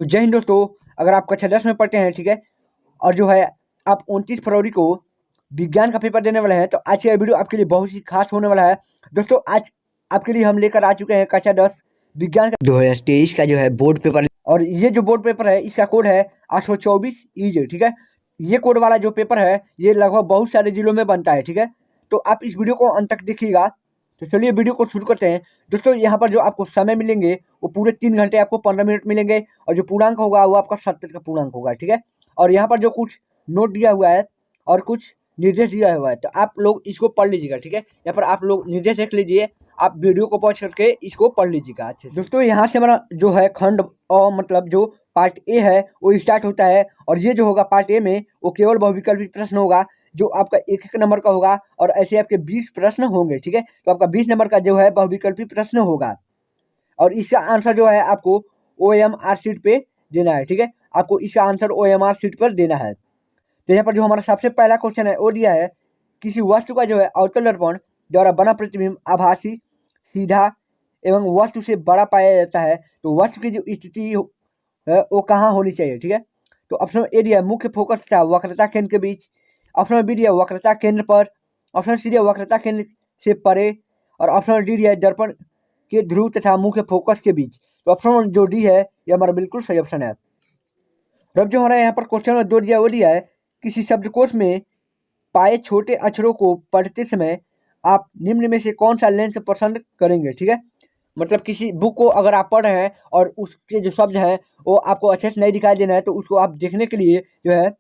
तो जय हिंद दोस्तों, अगर आप कक्षा 10 में पढ़ते हैं, ठीक है, और जो है आप 29 फरवरी को विज्ञान का पेपर देने वाले हैं, तो आज का वीडियो आपके लिए बहुत ही खास होने वाला है। दोस्तों आज आपके लिए हम लेकर आ चुके हैं कक्षा 10 विज्ञान का 2023 का जो है बोर्ड पेपर। और ये जो बोर्ड पेपर है इसका कोड है 824 EJ, ठीक है। ये कोड वाला जो पेपर है ये लगभग बहुत सारे जिलों में बनता है, ठीक है। तो आप इस वीडियो को अंत तक देखिएगा। तो चलिए वीडियो को शुरू करते हैं। दोस्तों यहाँ पर जो आपको समय मिलेंगे वो पूरे 3 घंटे आपको 15 मिनट मिलेंगे, और जो पूर्णांक होगा वो आपका 70 का पूर्णांक होगा, ठीक है। और यहाँ पर जो कुछ नोट दिया हुआ है और कुछ निर्देश दिया हुआ है, तो आप लोग इसको पढ़ लीजिएगा, ठीक है। यहाँ पर आप लोग निर्देश देख लीजिए, आप वीडियो को पॉज करके इसको पढ़ लीजिएगा अच्छे से। दोस्तों यहाँ से हमारा जो है खंड मतलब जो पार्ट ए है वो स्टार्ट होता है, और ये जो होगा पार्ट ए में वो केवल बहुविकल्पी प्रश्न होगा जो आपका 1-1 नंबर का होगा, और ऐसे आपके 20 प्रश्न होंगे, ठीक है। तो आपका 20 नंबर का जो है बहुविकल्पी प्रश्न होगा, और इसका आंसर जो है आपको OMR शीट पे देना है, ठीक है। आपको इसका आंसर OMR शीट पर देना है। तो यहाँ पर जो हमारा सबसे पहला क्वेश्चन है वो दिया है, किसी वस्तु का जो है अवतल दर्पण द्वारा बना प्रतिबिंब आभासी, सीधा एवं वस्तु से बड़ा पाया जाता है, तो वस्तु की जो स्थिति है वो कहाँ होनी चाहिए, ठीक है। तो ऑप्शन ए दिया है मुख्य फोकस तथा वक्रता केंद्र के बीच, ऑप्शन बी दिया वक्रता केंद्र पर, ऑप्शन सी दिया वक्रता केंद्र से परे, और ऑप्शन डी दिया है दर्पण के ध्रुव तथा मुख्य फोकस के बीच। तो ऑप्शन जो डी है ये हमारा बिल्कुल सही ऑप्शन है। अब जो हमारा यहाँ पर क्वेश्चन नंबर 2 दिया वो दिया है, किसी शब्दकोश में पाए छोटे अक्षरों को पढ़ते समय आप निम्न में से कौन सा लेंस पसंद करेंगे, ठीक है। मतलब किसी बुक को अगर आप पढ़ रहे हैं और उसके जो शब्द हैं वो आपको अच्छे से नहीं दिखाई देना है, तो उसको आप देखने के लिए जो है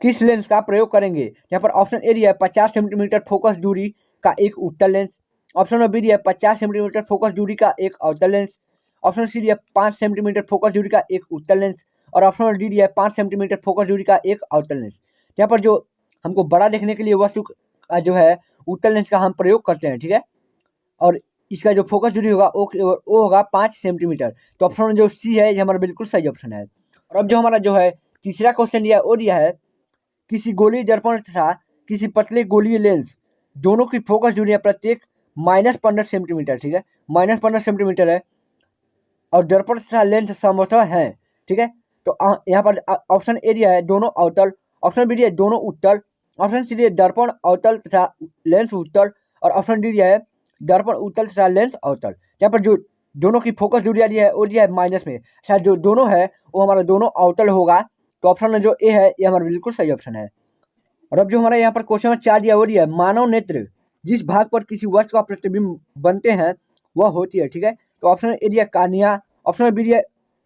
किस लेंस का प्रयोग करेंगे। यहाँ पर ऑप्शन ए दिया है 50 सेंटीमीटर फोकस दूरी का एक उत्तल लेंस, ऑप्शन नंबर बी दिया है 50 सेंटीमीटर फोकस दूरी का एक अवतल लेंस, ऑप्शन सी दिया 5 सेंटीमीटर फोकस दूरी का एक उत्तल लेंस, और ऑप्शन नंबर डी दिया है 5 सेंटीमीटर फोकस दूरी का एक अवतल लेंस। यहाँ पर जो हमको बड़ा देखने के लिए वस्तु का जो है उत्तल लेंस का हम प्रयोग करते हैं, ठीक है। और इसका जो फोकस दूरी होगा वो होगा 5 सेंटीमीटर। तो ऑप्शन जो सी है ये हमारा बिल्कुल सही ऑप्शन है। और अब जो हमारा जो है तीसरा क्वेश्चन दिया है वो दिया है, किसी गोलीय दर्पण तथा किसी पतले गोलीय लेंस दोनों की फोकस दूरी प्रत्येक -15 सेंटीमीटर, ठीक है, -15 सेंटीमीटर है, और दर्पण तथा लेंस समतल है, ठीक है। तो यहाँ पर ऑप्शन ए दिया है दोनों अवतल, ऑप्शन बी दिया है दोनों उत्तल, ऑप्शन सी दिया है दर्पण अवतल तथा लेंस उत्तल, और ऑप्शन डी दिया है दर्पण उत्तल तथा लेंस अवतल। यहाँ पर जो दोनों की फोकस दूरी दिया है वो दिया है माइनस में, शायद जो दोनों है वो हमारा दोनों अवतल होगा। तो ऑप्शन जो ए है ये हमारा बिल्कुल सही ऑप्शन है। और अब जो हमारा यहाँ पर क्वेश्चन नंबर 4 दिया वो दिया है, मानव नेत्र जिस भाग पर किसी वस्तु का प्रतिबिंब बनते हैं वह होती है, ठीक है। तो ऑप्शन ए दिया कार्निया, ऑप्शन बी दिया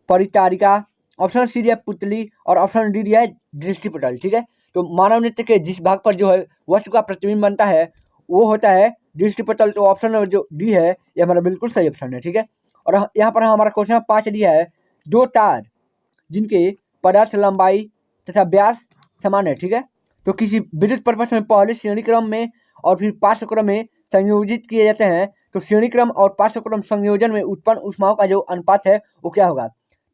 परितारिका, ऑप्शन सी दिया पुतली, और ऑप्शन डी दिया है दृष्टिपटल, ठीक है। तो मानव नेत्र के जिस भाग पर जो है वस्तु का प्रतिबिंब बनता है वो होता है दृष्टिपटल। तो ऑप्शन जो डी है ये हमारा बिल्कुल सही ऑप्शन है, ठीक है। और यहाँ पर हमारा क्वेश्चन 5 दिया है, दो तार जिनके पदार्थ लंबाई तथा व्यास समान है, ठीक है। तो किसी विद्युत परिपथ में पहले श्रेणी क्रम में और फिर पार्श्व क्रम में संयोजित किए जाते हैं, तो श्रेणी क्रम और पार्श्व क्रम संयोजन में उत्पन्न ऊष्माओं का जो अनुपात है वो क्या होगा।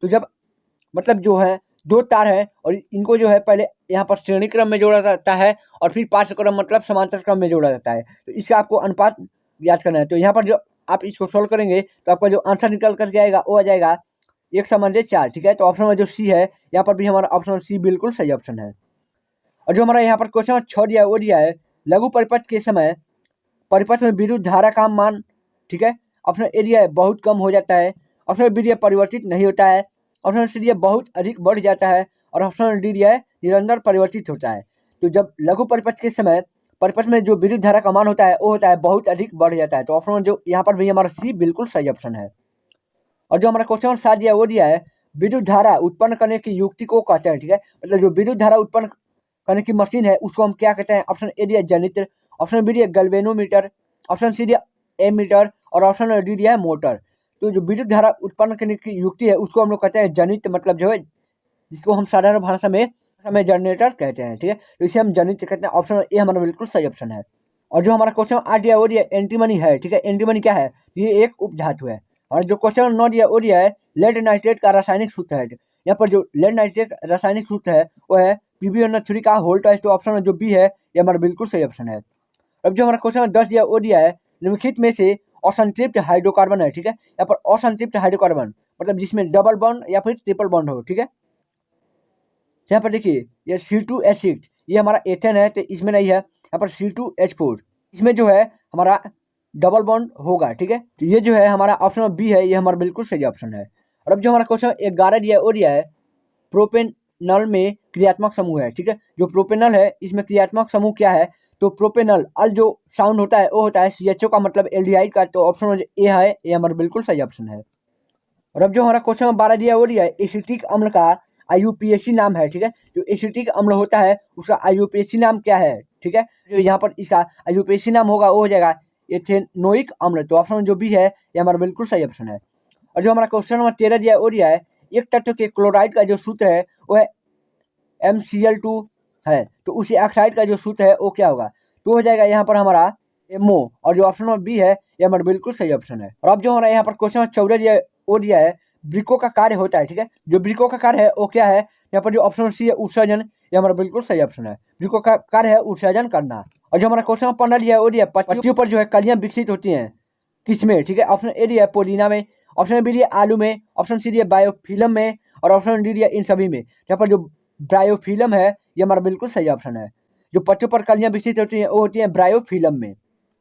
तो जब मतलब जो है दो तार है और इनको जो है पहले यहाँ पर श्रेणी क्रम में जोड़ा जाता है और फिर पार्श्व क्रम मतलब समांतर क्रम में जोड़ा जाता है, तो इसका आपको अनुपात याद करना है। तो यहाँ पर जो आप इसको सोल्व करेंगे तो आपका जो आंसर निकल करके आएगा वो आ जाएगा 1/4, ठीक है। तो ऑप्शन में जो सी है यहाँ पर भी हमारा ऑप्शन सी बिल्कुल सही ऑप्शन है। और जो हमारा यहाँ पर क्वेश्चन 6 दिया है वो दिया है, लघु परिपथ के समय परिपथ में विद्युत धारा का मान, ठीक है। ऑप्शन ए दिया है बहुत कम हो जाता है, ऑप्शन बी दिया परिवर्तित नहीं होता है, ऑप्शन सी दिया बहुत अधिक बढ़ जाता है, और ऑप्शन डी दिया है निरंतर परिवर्तित होता है। तो जब लघु परिपथ के समय परिपथ में जो विद्युत धारा का मान होता है वो होता है बहुत अधिक बढ़ जाता है। तो ऑप्शन जो यहाँ पर भी हमारा सी बिल्कुल सही ऑप्शन है। और जो हमारा क्वेश्चन 7 दिया वो दिया है, विद्युत धारा उत्पन्न करने की युक्ति को कहते हैं, ठीक है। मतलब जो विद्युत धारा उत्पन्न करने की मशीन है उसको हम क्या कहते हैं। ऑप्शन ए दिया जनित्र, ऑप्शन बी दिया गैल्वेनोमीटर, ऑप्शन सी दिया एमीटर, और ऑप्शन डी दिया है मोटर। तो जो विद्युत धारा उत्पन्न करने की युक्ति है उसको हम लोग कहते हैं जनित्र, मतलब जो है जिसको हम साधारण भाषा में जनरेटर कहते हैं, ठीक है। तो इसे हम जनित्र कहते हैं। ऑप्शन ए हमारा बिल्कुल सही ऑप्शन है। और जो हमारा क्वेश्चन 8 दिया वो दिया एंटीमनी है, ठीक है। एंटीमनी क्या है, ये एक उपधातु है। और जो क्वेश्चन 9 दिया वो दिया है लेड नाइट्रेट का रासायनिक सूत्र है। यहाँ पर जो लेड नाइट्रेट रासायनिक सूत्र है वो है PbNO3 का होल ट्वाइस। तो ऑप्शन जो बी है ये हमारा बिल्कुल सही ऑप्शन है। अब जो हमारा क्वेश्चन 10 दिया वो दिया है, निम्नलिखित में से असंतृप्त हाइड्रोकार्बन है, ठीक है। यहाँ पर असंतृप्त हाइड्रोकार्बन मतलब जिसमें डबल बॉन्ड या फिर ट्रिपल बॉन्ड हो, ठीक है। यहाँ पर देखिए ये C2H6 ये हमारा एथेन है, तो इसमें नहीं है। यहाँ पर C2H4 इसमें जो है हमारा डबल बॉन्ड होगा, ठीक है। तो ये जो है हमारा ऑप्शन बी है, ये हमारा बिल्कुल सही ऑप्शन है। और अब जो हमारा क्वेश्चन 11 दिया है वो दिया है प्रोपेनल में क्रियात्मक समूह है, ठीक है। जो प्रोपेनल है इसमें क्रियात्मक समूह क्या है, तो प्रोपेनल अल जो साउंड होता है वो होता है CHO का मतलब एल्डिहाइड का, तो ऑप्शन ए है, ये हमारा बिल्कुल सही ऑप्शन है। और अब जो हमारा क्वेश्चन 12 दिया है वो दिया है एसिटिक अम्ल का IUPAC नाम है, ठीक है। जो एसिटिक अम्ल होता है उसका IUPAC नाम क्या है, ठीक है। जो यहाँ पर इसका IUPAC नाम होगा वो हो जाएगा एथेनोइक अम्ल, तो ऑप्शन जो बी है ये हमारा बिल्कुल सही ऑप्शन है। और जो हमारा क्वेश्चन नंबर 13 दिया है वो दिया है एक तत्व के क्लोराइड का जो सूत्र है वो है MCl2 है, तो उसी ऑक्साइड का जो सूत्र है वो क्या होगा, तो हो जाएगा यहाँ पर हमारा MO। और जो ऑप्शन नंबर बी है ये हमारा बिल्कुल सही ऑप्शन है। और अब जो हमारा यहाँ पर क्वेश्चन नंबर 14 दिया है वो दिया है ब्रिको का कार्य होता है, ठीक है। जो ब्रिको का कार्य है वो क्या है, यहाँ पर जो ऑप्शन सी है उत्सर्जन, ये हमारा बिल्कुल सही ऑप्शन है। ब्रिको का कार्य है उत्सर्जन करना। और जो हमारा क्वेश्चन 15 दिया है वो दिया पत्तियों पर जो है कलियां विकसित होती हैं किसमें, ठीक है। ऑप्शन ए दिया है पोलिना में, ऑप्शन बी दिया आलू में, ऑप्शन सी दिया बायोफिल्म में, और ऑप्शन डी दिया इन सभी में। यहाँ पर जो बायोफिल्म है ये हमारा बिल्कुल सही ऑप्शन है। जो पत्तियों पर कलियां विकसित होती हैं वो होती हैं बायोफिल्म में।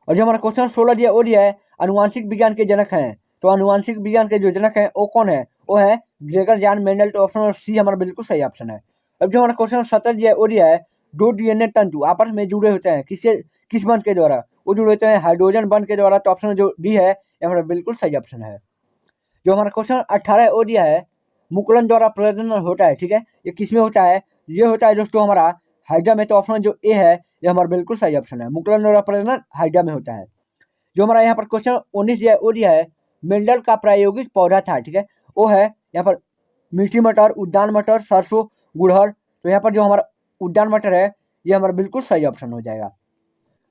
और जो हमारा क्वेश्चन 16 दिया वो दिया है अनुवांशिक विज्ञान के जनक हैं, तो अनुवांशिक विज्ञान के जो जनक हैं वो कौन है, वो है ग्रेगर जॉन मेंडल, तो ऑप्शन सी हमारा बिल्कुल सही ऑप्शन है। अब जो हमारा क्वेश्चन 17 दिया है वो दिया है दो DNA तंतु आपस में जुड़े होते हैं किस बंध के द्वारा, वो जुड़े होते हैं हाइड्रोजन बंध के द्वारा, तो ऑप्शन जो डी है ये हमारा बिल्कुल सही ऑप्शन है। जो हमारा क्वेश्चन 18 है वो दिया है मुकुलन द्वारा प्रजनन होता है, ठीक है। ये किसमें होता है, ये होता है दोस्तों हमारा हाइड्रा में, तो ऑप्शन जो ए है ये हमारा बिल्कुल सही ऑप्शन है। मुकुलन द्वारा प्रजनन हाइड्रा में होता है। जो हमारा यहाँ पर क्वेश्चन 19 दिया है वो दिया है मेंडल का प्रायोगिक पौधा था, ठीक है। वो है यहाँ पर मीठी मटर, उद्यान मटर, सरसों, गुड़हल, तो यहाँ पर जो हमारा उद्यान मटर है ये हमारा बिल्कुल सही ऑप्शन हो जाएगा।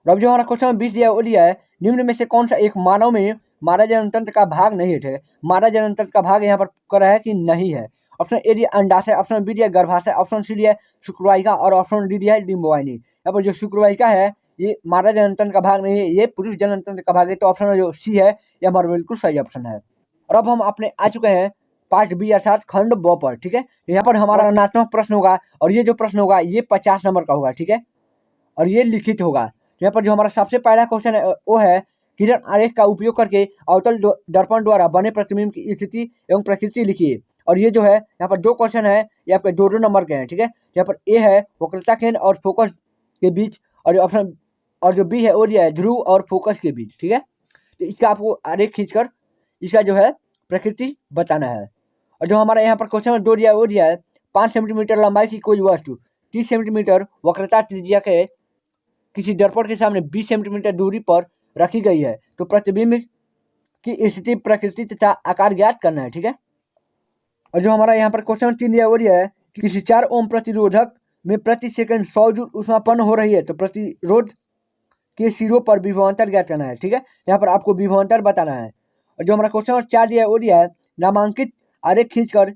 अब जो हमारा क्वेश्चन 20 दिया है वो दिया है निम्न में से कौन सा एक मानव में मादा जननतंत्र का भाग नहीं है, ठीक है। मादा जननतंत्र का भाग यहाँ पर कर रहा है कि नहीं है। ऑप्शन ए दिया अंडाशय, ऑप्शन बी दिया गर्भाशय, ऑप्शन सी दिया शुक्रवाहिका, और ऑप्शन डी दिया है डिम्बवाहिनी। यहाँ पर जो शुक्रवाहिका है ये मादा जननतंत्र का भाग नहीं है, ये पुरुष जननतंत्र का भाग है, तो ऑप्शन जो सी है ये हमारा बिल्कुल सही ऑप्शन है। और अब हम अपने आ चुके हैं पार्ट बी अर्थात खंड ब पर, ठीक है। यहाँ पर हमारा रचनात्मक प्रश्न होगा, और ये जो प्रश्न होगा ये 50 नंबर का होगा, ठीक है, और ये लिखित होगा। यहाँ पर जो हमारा सबसे पहला क्वेश्चन है वो है किरण आरेख का उपयोग करके अवतल दर्पण द्वारा बने प्रतिबिंब की स्थिति एवं प्रकृति लिखिए। और ये जो है यहाँ पर दो क्वेश्चन है, ये आपके दो नंबर के हैं, ठीक है। यहाँ पर ए है वक्रता केंद्र और फोकस के बीच, और ऑप्शन और जो बी है वो दिया है ध्रुव और फोकस के बीच, ठीक है। तो इसका आपको आरेख खींचकर इसका जो है प्रकृति बताना है। और जो हमारा यहाँ पर क्वेश्चन दो दिया है वो दिया है 5 सेंटीमीटर लंबाई की कोई वस्तु 30 सेंटीमीटर वक्रता त्रिज्या के किसी दर्पण के सामने 20 सेंटीमीटर दूरी पर रखी गई है, तो प्रतिबिंब की स्थिति, प्रकृति तथा आकार ज्ञात करना है, ठीक है। और जो हमारा यहाँ पर क्वेश्चन 3 दिया वो दिया है किसी 4 ओम प्रतिरोधक में प्रति सेकंड 100 जूल ऊष्मापन्न हो रही है, तो प्रतिरोध के सिरों पर विभवांतर ज्ञात करना है, ठीक है। यहाँ पर आपको विभवांतर बताना है। और जो हमारा क्वेश्चन 4 दिया है वो दिया है नामांकित आरेख खींचकर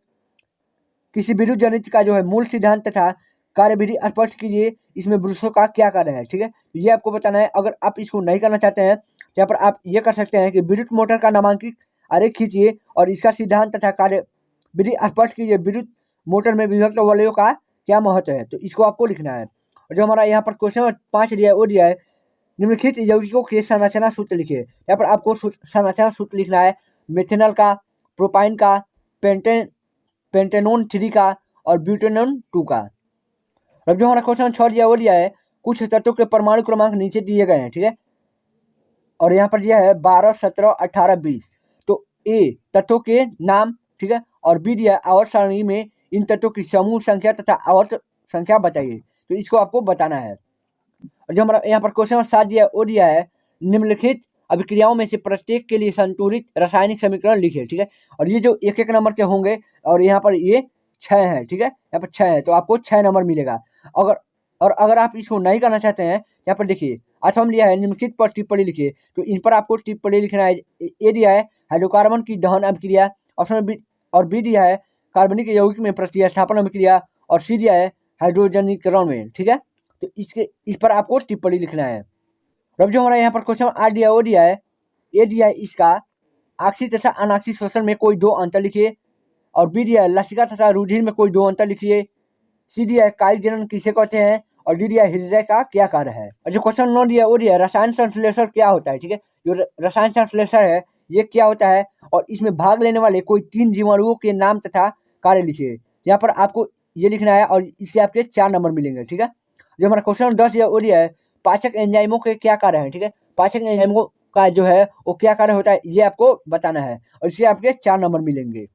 किसी विद्युत गणित का जो है मूल सिद्धांत तथा कार्यविधि स्पष्ट कीजिए, इसमें वृक्षों का क्या कार्य है, ठीक है। ये आपको बताना है। अगर आप इसको नहीं करना चाहते हैं तो यहाँ पर आप ये कर सकते हैं कि विद्युत मोटर का नामांकित आरेख खींचिए और इसका सिद्धांत तथा कार्यविधि स्पष्ट कीजिए, विद्युत मोटर में विभक्त वलयों का क्या महत्व है, तो इसको आपको लिखना है। और जो हमारा यहाँ पर क्वेश्चन 5 दिया है वो दिया है निम्नलिखित यौगिकों के संरचना सूत्र लिखिए। यहाँ पर आपको संरचना सूत्र लिखना है मेथेनॉल का, प्रोपाइन का, पेंटेनोन 3 का और ब्यूटेनोन 2 का। अब जो हमारा क्वेश्चन 6 दिया वो दिया है कुछ तत्वों के परमाणु क्रमांक नीचे दिए गए हैं, ठीक है। और यहाँ पर दिया है 12, 17, 18, 20। तो ए तत्वों के नाम, ठीक है, और बी दिया आवर्त सारणी में इन तत्वों की समूह संख्या तथा आवर्त संख्या बताइए, तो इसको आपको बताना है। और जो हमारा यहाँ पर क्वेश्चन 7 दिया वो दिया है निम्नलिखित अभिक्रियाओं में से प्रत्येक के लिए संतुलित रासायनिक समीकरण लिखिए, ठीक है। और ये जो एक नंबर के होंगे और यहाँ पर ये 6 है, ठीक है, यहाँ पर 6 है, तो आपको 6 नंबर मिलेगा। अगर आप इसको नहीं करना चाहते हैं, यहाँ पर देखिए अथम लिया है निम्नलिखित पर टिप्पणी लिखिए, तो इन पर आपको टिप्पणी लिखना है। ए दिया है हाइड्रोकार्बन की दहन अभिक्रिया, ऑप्शन बी और बी दिया है कार्बनिक यौगिक में प्रतिस्थापन अभिक्रिया, और सी दिया है हाइड्रोजनीकरण में, ठीक है। तो इस पर आपको टिप्पणी लिखना है। अब जो हमारा यहाँ पर क्वेश्चन 8 दिया वो दिया है ए दिया है इसका आक्षी तथा अनाक्षी श्वसन में कोई दो अंतर लिखिए। और बी दिया है लसिका तथा रुधिर में कोई दो अंतर लिखिए। सी दिया है कायिक जनन किसे कहते हैं। और डी दिया है हृदय का क्या कार्य है। और जो क्वेश्चन 9 दिया है वो दिया है रसायन संश्लेषण क्या होता है। ठीक है, जो रसायन संश्लेषण है ये क्या होता है और इसमें भाग लेने वाले कोई 3 जीवाणुओं के नाम तथा कार्य लिखिए। यहाँ पर आपको ये लिखना है और इससे आपके 4 नंबर मिलेंगे। ठीक है, जो हमारा क्वेश्चन 10 दिया वो दिया है पाचक एंजाइमों के क्या कार्य है। ठीक है, पाचक एंजाइमों का जो है वो क्या कार्य होता है ये आपको बताना है और इससे आपके 4 नंबर मिलेंगे।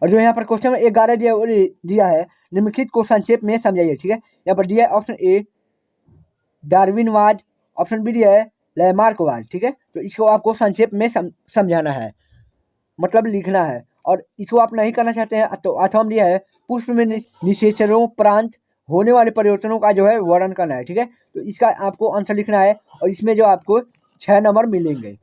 और जो यहाँ पर क्वेश्चन 11 दिया है निम्नलिखित को संक्षेप में समझाइए। ठीक है, यहाँ पर दिया है ऑप्शन ए डार्विनवाद, ऑप्शन बी दिया है लैमार्कवाद। ठीक है, तो इसको आपको संक्षेप में समझाना है, मतलब लिखना है। और इसको आप नहीं करना चाहते हैं तो अथवा दिया है पुष्प में निषेचनोपरांत होने वाले परिवर्तनों का जो है वर्णन करना है। ठीक है, तो इसका आपको आंसर लिखना है और इसमें जो आपको 6 नंबर मिलेंगे।